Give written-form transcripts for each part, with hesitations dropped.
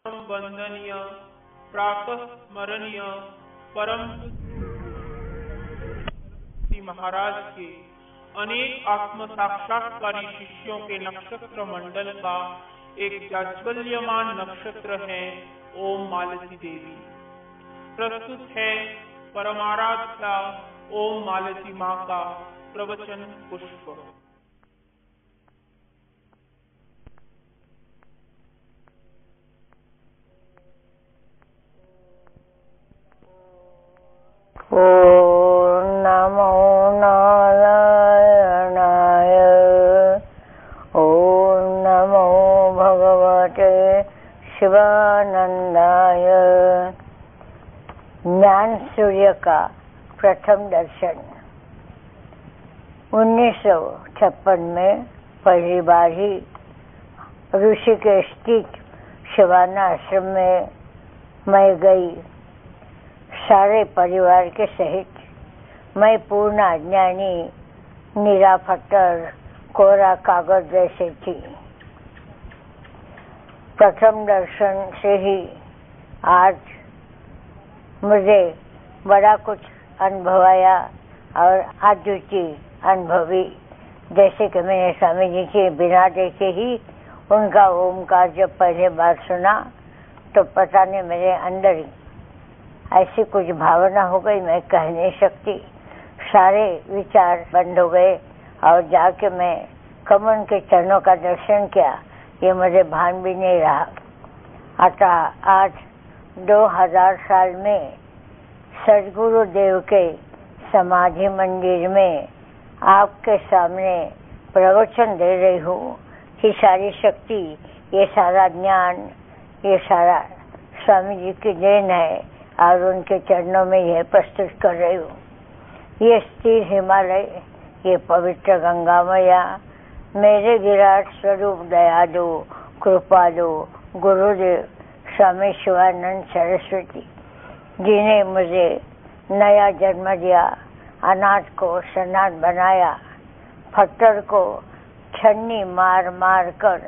वंदनीय प्रातः स्मरणीय परम श्री महाराज के अनेक आत्म साक्षात्कारी शिष्यों के नक्षत्र मंडल का एक जाज्वल्यमान नक्षत्र है ओम मालती देवी। प्रस्तुत है परमाराध्या ओम मालती माँ का प्रवचन पुष्प। ओम नमो नारायणाय। ओम नमो भगवते शिवानंदाय। ज्ञान सूर्य का प्रथम दर्शन 1956 में पहली बार ही ऋषिकेश स्थित शिवाना आश्रम में मैं गई, सारे परिवार के सहित। मैं पूर्ण अज्ञानी, निराफटर, कोरा कागज जैसे थी। प्रथम दर्शन से ही आज मुझे बड़ा कुछ अनुभव आया और अद्वितीय अनुभवी, जैसे कि मैंने स्वामी जी के बिना देखे ही उनका ओमकार जब पहले बार सुना तो पता नहीं मेरे अंदर ही ऐसी कुछ भावना हो गई, मैं कह नहीं सकती। सारे विचार बंद हो गए और जाके मैं कमल के चरणों का दर्शन किया, ये मुझे भान भी नहीं रहा। अतः आज 2000 साल में सदगुरु देव के समाधि मंदिर में आपके सामने प्रवचन दे रही हूँ कि सारी शक्ति, ये सारा ज्ञान, ये सारा स्वामी जी की देन है और उनके चरणों में यह प्रस्तुत कर रही हूँ। ये स्थिर हिमालय, ये पवित्र गंगा मैया, मेरे विराट स्वरूप दयालु कृपालु गुरुदेव स्वामी शिवानंद सरस्वती, जिन्हें मुझे नया जन्म दिया, अनाथ को सनाथ बनाया, पत्थर को छन्नी मार मार कर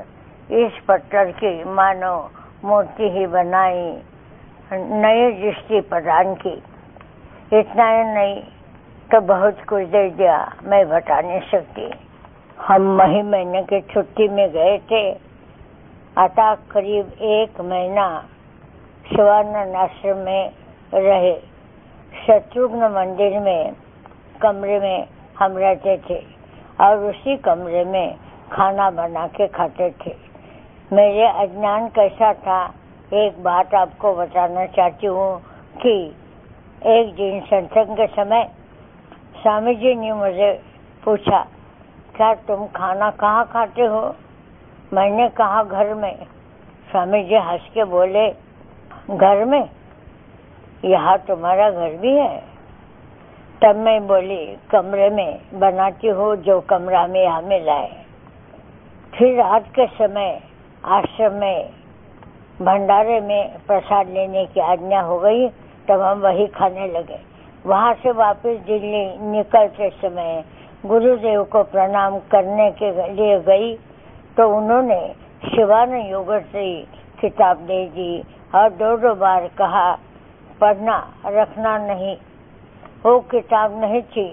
इस पत्थर की मानो मूर्ति ही बनाई, नई दृष्टि प्रदान की। इतना ही नहीं तो बहुत कुछ दे दिया, मैं बता नहीं सकती। हम मई महीने की छुट्टी में गए थे, अतः करीब 1 महीना शिवानंद आश्रम में रहे। शत्रुघ्न मंदिर में कमरे में हम रहते थे और उसी कमरे में खाना बना के खाते थे। मेरे अज्ञान कैसा था, एक बात आपको बताना चाहती हूँ कि एक दिन सत्संग के समय स्वामी जी ने मुझे पूछा, क्या तुम खाना कहाँ खाते हो? मैंने कहा घर में। स्वामी जी हंस के बोले, घर में? यहाँ तुम्हारा घर भी है? तब मैं बोली, कमरे में बनाती हूँ, जो कमरा में यहाँ मिला है। फिर रात के समय आश्रम में भंडारे में प्रसाद लेने की आज्ञा हो गई, तब हम वही खाने लगे। वहाँ से वापस दिल्ली निकलते समय गुरुदेव को प्रणाम करने के लिए गई तो उन्होंने शिवानंद योगश्री किताब दे दी और 2 बार कहा, पढ़ना रखना नहीं। वो किताब नहीं थी,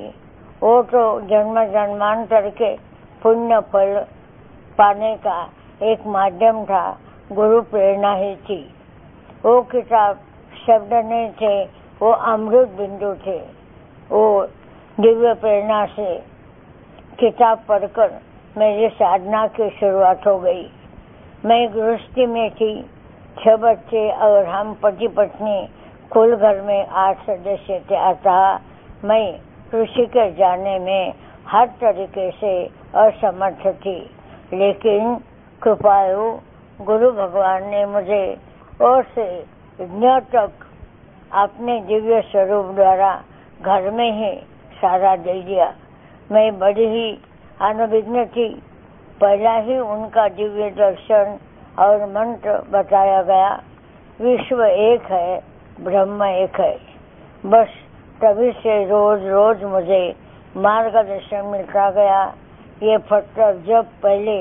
वो तो जन्म जन्मांतर के पुण्य फल पाने का एक माध्यम था, गुरु प्रेरणा ही थी। वो किताब शब्द नहीं थे, वो अमृत बिंदु थे। वो दिव्य प्रेरणा से किताब पढ़कर मेरी साधना की शुरुआत हो गई। मैं गृहस्थी में थी, 6 बच्चे और हम पति पत्नी, कुल घर में 8 सदस्य थे। अतः मैं ऋषिकेश जाने में हर तरीके से असमर्थ थी, लेकिन कृपालु गुरु भगवान ने मुझे और से ज्ञ तक अपने दिव्य स्वरूप द्वारा घर में ही सारा दे दिया। मैं बड़ी ही अनभिज्ञ थी। पहला ही उनका दिव्य दर्शन और मंत्र बताया गया, विश्व एक है, ब्रह्म एक है। बस तभी से रोज रोज मुझे मार्गदर्शन मिलता गया। ये पत्थर जब पहले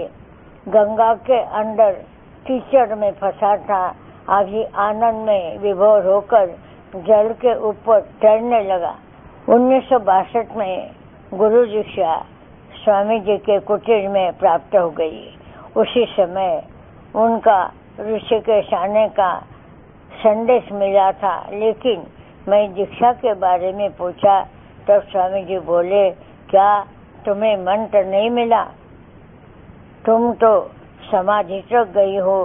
गंगा के अंदर कीचड़ में फंसा था, अभी आनंद में विभोर होकर जल के ऊपर तैरने लगा। 1962 में गुरु दीक्षा स्वामी जी के कुटीर में प्राप्त हो गई। उसी समय उनका ऋषिकेश आने का संदेश मिला था, लेकिन मैं दीक्षा के बारे में पूछा तब स्वामी जी बोले, क्या तुम्हें मंत्र नहीं मिला? तुम तो समाधि तक गई हो।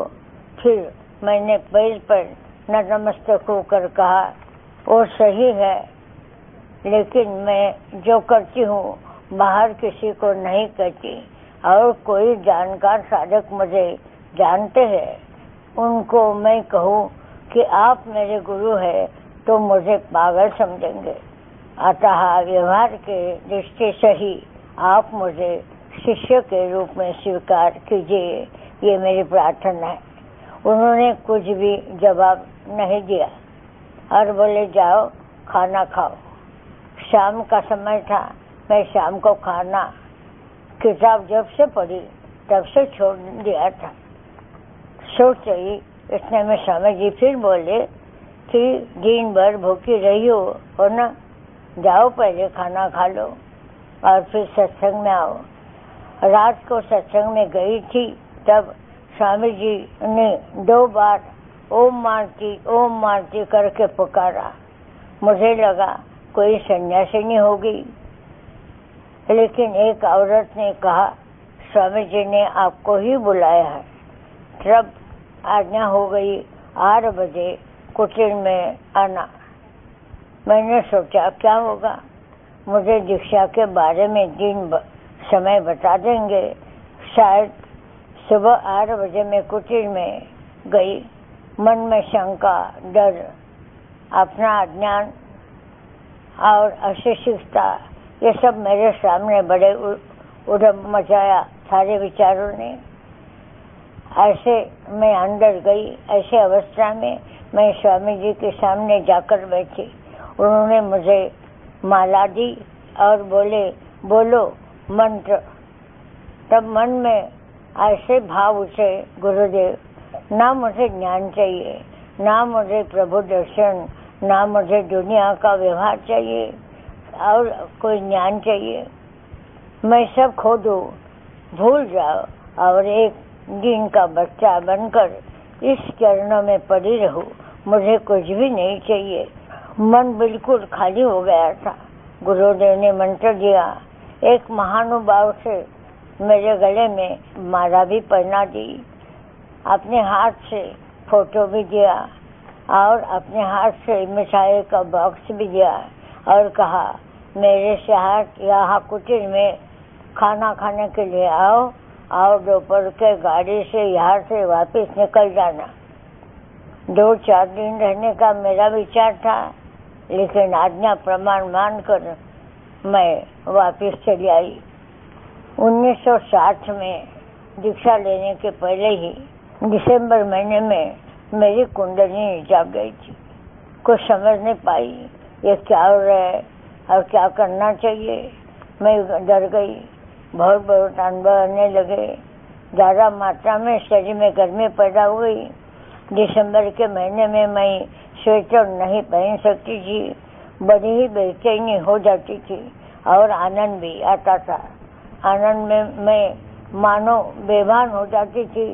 फिर मैंने पैर पर नतमस्तक होकर कहा, वो सही है, लेकिन मैं जो करती हूँ बाहर किसी को नहीं कहती, और कोई जानकार साधक मुझे जानते हैं, उनको मैं कहूँ कि आप मेरे गुरु हैं तो मुझे पागल समझेंगे। अतः व्यवहार के दृष्टि से ही आप मुझे शिष्य के रूप में स्वीकार कीजिए, ये मेरी प्रार्थना है। उन्होंने कुछ भी जवाब नहीं दिया और बोले, जाओ खाना खाओ। शाम का समय था। मैं शाम को खाना किताब जब से पढ़ी तब से छोड़ दिया था। सोच रही, इतने में स्वामी जी फिर बोले कि दिन भर भूखी रही हो ना, जाओ पहले खाना खा लो और फिर सत्संग में आओ। रात को सत्संग में गई थी, तब स्वामी जी ने 2 बार ओम मारती करके पुकारा। मुझे लगा कोई सन्यासिनी होगी, लेकिन एक औरत ने कहा, स्वामी जी ने आपको ही बुलाया है। तब आज्ञा हो गई 8 बजे कुटीर में आना। मैंने सोचा क्या होगा, मुझे दीक्षा के बारे में दिन समय बता देंगे। शायद सुबह 8 बजे मैं कुटीर में गई। मन में शंका, डर, अपना अज्ञान और अशिक्षितता, ये सब मेरे सामने बड़े उड़म मचाया सारे विचारों ने। ऐसे मैं अंदर गई। ऐसे अवस्था में मैं स्वामी जी के सामने जाकर बैठी। उन्होंने मुझे माला दी और बोले, बोलो मंत्र। तब मन में ऐसे भाव उठे, गुरुदेव, ना मुझे ज्ञान चाहिए, ना मुझे प्रभु दर्शन, ना मुझे दुनिया का व्यवहार चाहिए और कोई ज्ञान चाहिए। मैं सब खो दूं, भूल जाओ और एक दिन का बच्चा बनकर इस चरणों में पड़ी रहूं। मुझे कुछ भी नहीं चाहिए। मन बिल्कुल खाली हो गया था। गुरुदेव ने मंत्र दिया। एक महानुभाव से मेरे गले में माला भी पहना दी, अपने हाथ से फोटो भी दिया और अपने हाथ से मिठाई का बॉक्स भी दिया और कहा, मेरे साथ यहाँ कुटीर में खाना खाने के लिए आओ और दोपहर के गाड़ी से यहाँ से वापस निकल जाना। 2-4 दिन रहने का मेरा विचार था, लेकिन आज्ञा प्रमाण मानकर मैं वापस चली आई। 1960 में दीक्षा लेने के पहले ही दिसंबर महीने में मेरी कुंडली जाग गई थी। कुछ समझ नहीं पाई ये क्या हो रहा है और क्या करना चाहिए। मैं डर गई। बहुत बहुत अनुभव आने लगे। ज़्यादा मात्रा में शरीर में गर्मी पैदा हुई। दिसंबर के महीने में मैं स्वेटर नहीं पहन सकती थी। बड़ी ही बेचैनी हो जाती थी और आनंद भी आता था। आनंद में मैं मानो बेभान हो जाती थी।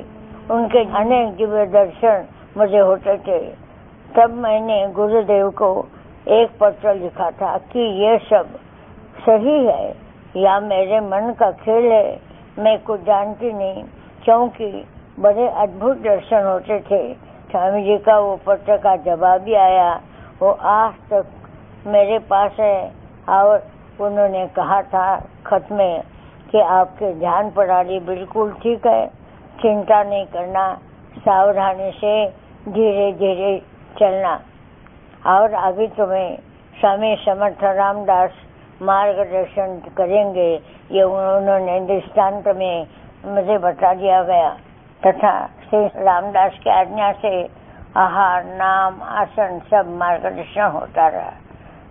उनके अनेक दिव्य दर्शन मुझे होते थे। तब मैंने गुरुदेव को एक पत्र लिखा था कि ये सब सही है या मेरे मन का खेल है, मैं कुछ जानती नहीं, क्योंकि बड़े अद्भुत दर्शन होते थे। स्वामी जी का वो पत्र का जवाब भी आया, वो आज तक मेरे पास है। और उन्होंने कहा था खत में कि आपके ध्यान प्रणाली बिल्कुल ठीक है, चिंता नहीं करना, सावधानी से धीरे धीरे चलना। और अभी तुम्हें स्वामी समर्थ रामदास मार्गदर्शन करेंगे, ये उन्होंने दृष्टांत में मुझे बता दिया गया। तथा श्री रामदास की आज्ञा से आहार, नाम, आसन सब मार्गदर्शन होता रहा।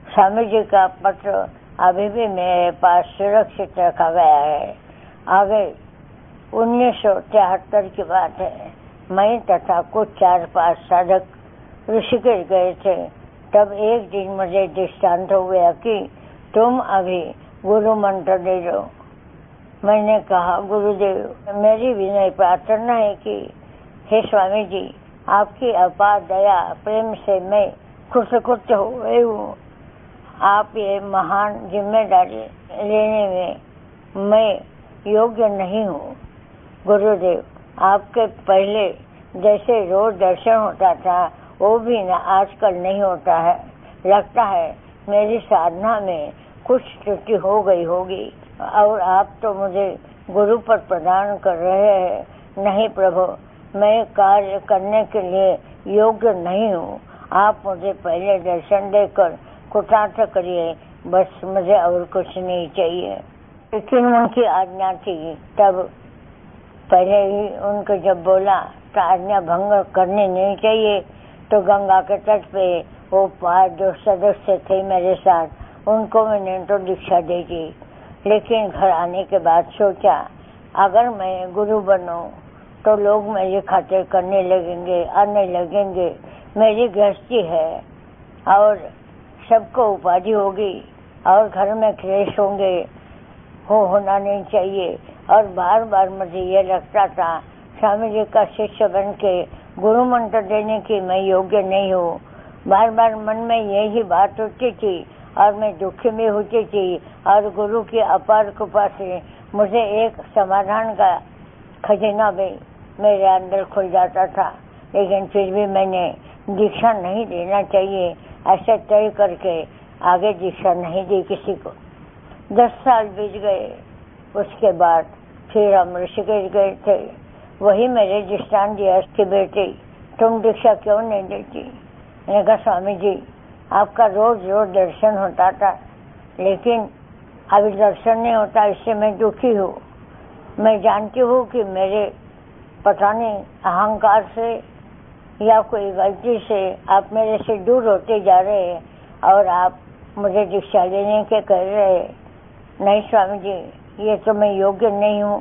स्वामी जी का पत्र अभी भी मेरे पास सुरक्षित रखा गया है। आगे 1973 की बात है। मैं तथा कुछ 4-5 साधक ऋषिकेश गए थे। तब एक दिन मुझे दृष्टांत हो गया कि तुम अभी गुरु मंत्र दे दो। मैंने कहा, गुरुदेव, मेरी विनय प्रार्थना है कि हे स्वामी जी, आपकी अपार दया प्रेम से मैं खुश हो गई हूँ। आप ये महान जिम्मेदारी लेने में मैं योग्य नहीं हूँ। गुरुदेव, आपके पहले जैसे रोज दर्शन होता था वो भी न आजकल नहीं होता है। लगता है मेरी साधना में कुछ त्रुटि हो गई होगी और आप तो मुझे गुरु पद प्रदान कर रहे हैं। नहीं प्रभु, मैं कार्य करने के लिए योग्य नहीं हूँ। आप मुझे पहले दर्शन देकर कृतार्थ करिए, बस मुझे और कुछ नहीं चाहिए। लेकिन उनकी आज्ञा थी। तब पहले ही उनको जब बोला तो आज्ञा भंग करनी नहीं चाहिए, तो गंगा के तट पे वो 5 जो सदस्य थे मेरे साथ, उनको मैंने तो दीक्षा दे दी। लेकिन घर आने के बाद सोचा, अगर मैं गुरु बनूं तो लोग मेरी खातिर करने लगेंगे, आने लगेंगे। मेरी गृहस्थी है और सबको उपाधि होगी और घर में क्लेश होंगे, होना नहीं चाहिए। और बार बार मुझे ये लगता था स्वामी जी का शिष्य बन के गुरु मंत्र देने की मैं योग्य नहीं हूँ। बार बार मन में यही बात होती थी और मैं दुखी में होती थी। और गुरु की अपार कृपा से मुझे एक समाधान का खजाना भी मेरे अंदर खुल जाता था। लेकिन फिर भी मैंने दीक्षा नहीं देना चाहिए ऐसे तय करके आगे दीक्षा नहीं दी किसी को। 10 साल बीत गए। उसके बाद फिर हम ऋषिकेश गए थे। वही मेरे दृष्टांत दिया कि बेटी, तुम दीक्षा क्यों नहीं देती? मैंने कहा, स्वामी जी, आपका रोज रोज दर्शन होता था, लेकिन अभी दर्शन नहीं होता, इससे मैं दुखी हूँ। मैं जानती हूँ कि मेरे पता नहीं अहंकार से या कोई गलती से आप मेरे से दूर होते जा रहे हैं और आप मुझे दीक्षा लेने के कह रहे हैं। नहीं स्वामी जी, ये तो मैं योग्य नहीं हूँ।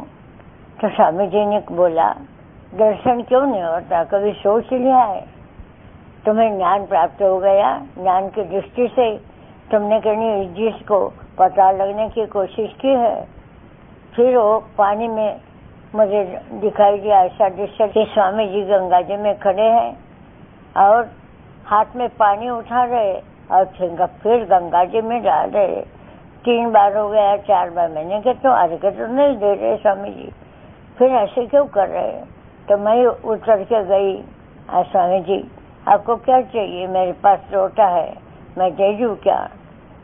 तो स्वामी जी ने बोला, दर्शन क्यों नहीं होता? कभी सोच लिया है? तुम्हें ज्ञान प्राप्त हो गया, ज्ञान की दृष्टि से तुमने कहीं इस चीज को पता लगने की कोशिश की है? फिर वो पानी में मुझे दिखाई दिया ऐसा दृश्य कि स्वामी जी गंगा जी में खड़े हैं और हाथ में पानी उठा रहे और फिर गंगा जी में डाल रहे। 3 बार हो गया, 4 बार। मैंने कहा, तो अर्घ्य तो नहीं दे रहे स्वामी जी, फिर ऐसे क्यों कर रहे? तो मैं उतर के गई, स्वामी जी आपको क्या चाहिए? मेरे पास लोटा है, मैं दे दूं क्या?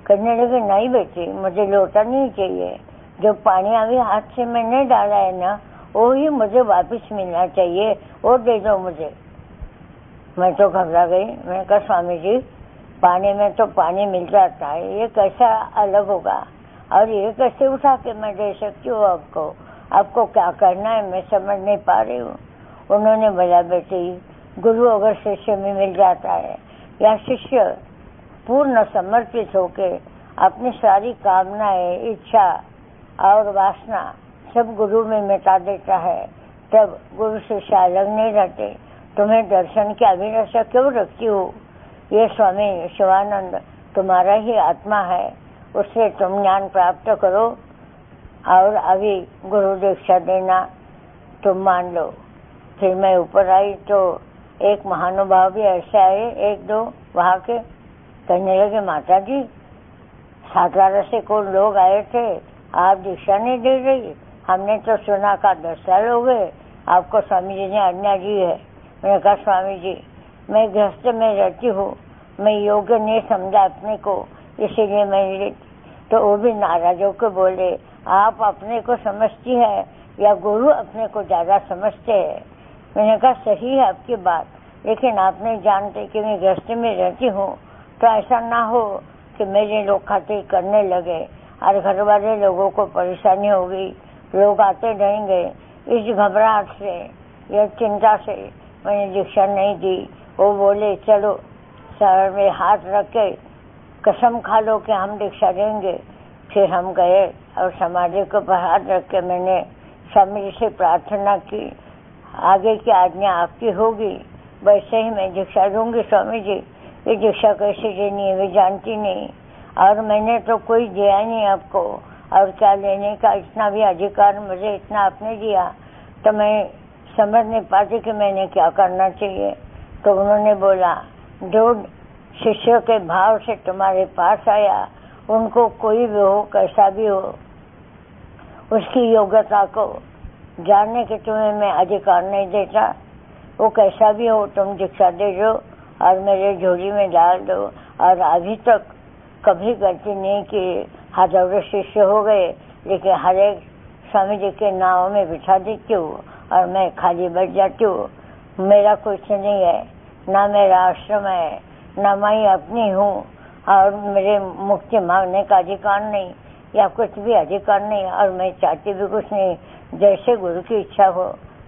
करने लगे, नहीं बेटी, मुझे लोटा नहीं चाहिए। जो पानी अभी हाथ से मैंने डाला है ना, वो ही मुझे वापस मिलना चाहिए, वो दे दो मुझे। मैं तो घबरा गई। मैंने कहा, स्वामी जी, पानी में तो पानी मिल जाता है, ये कैसा अलग होगा और ये कैसे उठा के मैं दे सकती हूँ आपको? आपको क्या करना है मैं समझ नहीं पा रही हूँ। उन्होंने बोला, बेटी, गुरु अगर शिष्य में मिल जाता है या शिष्य पूर्ण समर्पित होके अपनी सारी कामनाएं, इच्छा और वासना सब गुरु में मिटा देता है, तब गुरु शिष्य अलग नहीं रहते। तुम्हें दर्शन की अभिलाषा क्यों रखती हो? ये स्वामी शिवानंद तुम्हारा ही आत्मा है, उससे तुम ज्ञान प्राप्त करो और अभी गुरु दीक्षा देना तुम मान लो। फिर मैं ऊपर आई तो एक महानुभाव भी ऐसे आए, 1-2 वहाँ के, कहने लगे, माता जी, सातारा से कोई लोग आए थे, आप दीक्षा नहीं दे रही? हमने तो सुना का 10 साल हो गए आपको स्वामी जी ने आज्ञा दी है। मैंने कहा, स्वामी जी, मैं गृहस्थ में रहती हूँ, मैं योग्य नहीं समझा अपने को, इसीलिए मैं। तो वो भी नाराज होकर बोले, आप अपने को समझती है या गुरु अपने को ज्यादा समझते हैं? मैंने कहा, सही है आपकी बात, लेकिन आप नहीं जानते कि मैं गृहस्थ में रहती हूँ, तो ऐसा ना हो कि मेरे लोग खातिर करने लगे और घर वाले लोगों को परेशानी होगी, लोग आते रहेंगे। इस घबराहट से या चिंता से मैंने दीक्षा नहीं दी। वो बोले, चलो सर में हाथ रख के कसम खा लो कि हम दीक्षा देंगे। फिर हम गए और समाधि को हाथ रख के मैंने स्वामी जी से प्रार्थना की, आगे की आज्ञा आपकी होगी, वैसे ही मैं दीक्षा दूंगी। स्वामी जी, ये दीक्षा कैसे देनी है वे जानती नहीं, और मैंने तो कोई दिया नहीं आपको, और क्या लेने का इतना भी अधिकार मुझे इतना आपने दिया, तो मैं समझ नहीं पाती कि मैंने क्या करना चाहिए। तो उन्होंने बोला, जो शिष्य के भाव से तुम्हारे पास आया, उनको कोई भी हो, कैसा भी हो, उसकी योग्यता को जानने के तुम्हें मैं अधिकार नहीं देता। वो कैसा भी हो, तुम दीक्षा दे दो और मेरे झोली में डाल दो। और अभी तक कभी गलती नहीं की, हजारों शिष्य हो गए, लेकिन हर एक स्वामी जी के नाव में बिठा देती हूँ और मैं खाली बैठ जाती हूँ। मेरा कुछ नहीं है, ना मेरा आश्रम है, ना मैं अपनी हूँ, और मेरे मुक्ति मांगने का अधिकार नहीं या कुछ भी अधिकार नहीं, और मैं चाहती भी कुछ नहीं। जैसे गुरु की इच्छा हो,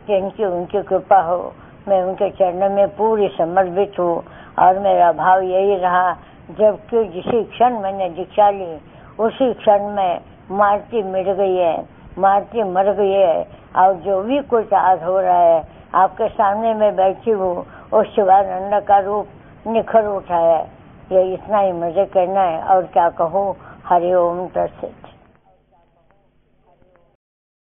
जिनकी उनकी कृपा हो, मैं उनके चरणों में पूरी समर्पित हूँ। और मेरा भाव यही रहा, जबकि जिस क्षण मैंने दीक्षा ली, उसी क्षण में मालती मिट गई है, मालती मर गई है, और जो भी कुछ आज हो रहा है, आपके सामने मैं बैठी हूँ, उस शिवानंद का रूप निखर उठा है। ये इतना ही मुझे कहना है, और क्या कहूँ। हरि ओम तत्सत।